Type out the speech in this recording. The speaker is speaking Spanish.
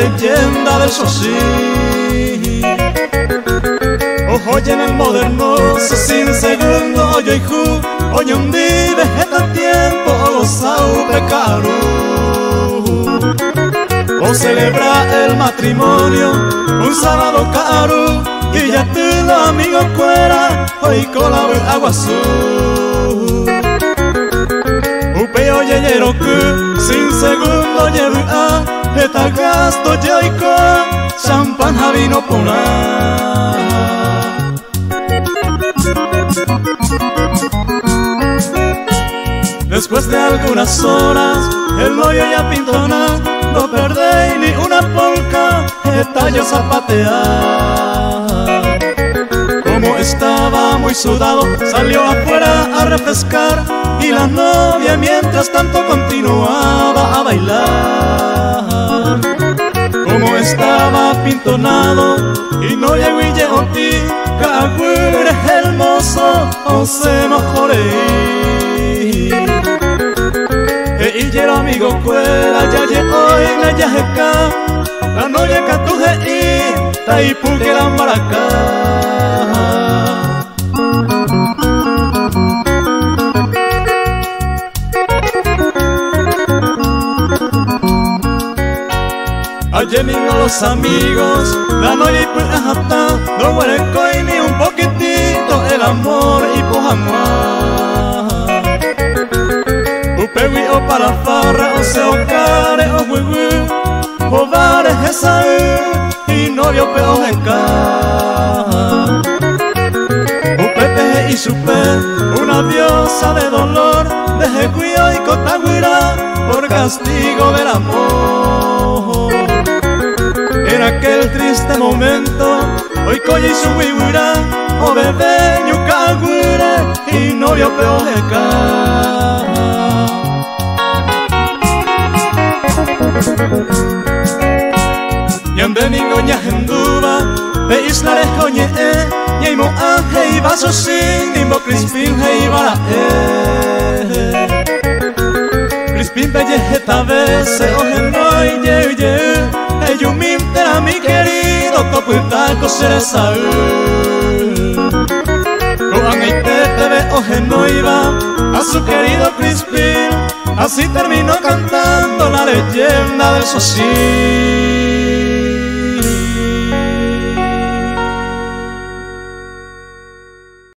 leyenda del Xochitl. Oye en el moderno, sin segundo, oye hijo, oye un día vegeta tiempo, gozao pecaru. O celebra el matrimonio, un sábado caro, y ya te lo amigo fuera, hoy con la agua azul. Upe oye yeroku, sin segundo llevo a, eta gasto yoico, champán javino puna. Después de algunas horas, el novio ya pintona, no perdéis ni una polca, esta yo zapatear. Como estaba muy sudado, salió afuera a refrescar, y la novia mientras tanto continuaba a bailar. Como estaba pintonado, y no llegó y llegó a ti, cagüire hermoso, o se mejoré. Y yo amigo cuela, ya llegó en la yajeca, la noche que tu y taipu que la maracá. Ayer mismo los amigos, la noche pues hasta, no huele coi ni un poquitito, el amor y pues amar. Upewi o para farra o se o care o huiwi, o bares esa y novio peo jeca. Upepe y supe, una diosa de dolor, de jecuio y cotaguira, por castigo del amor. En aquel triste momento, hoy coye y su huihuira, o bebé ñucaguire y novio peo jeca. Ñande ningo ñajenduba, de isla de joñe ñeimo aje y vaso sin, nimbo crispin he y bara Crispin belle esta vez se oje no y ye eyumim era mi querido, topuita cosere saúl. Coan y te ve oje no iba a su querido Crispin. Así terminó cantando la leyenda del Xochitl.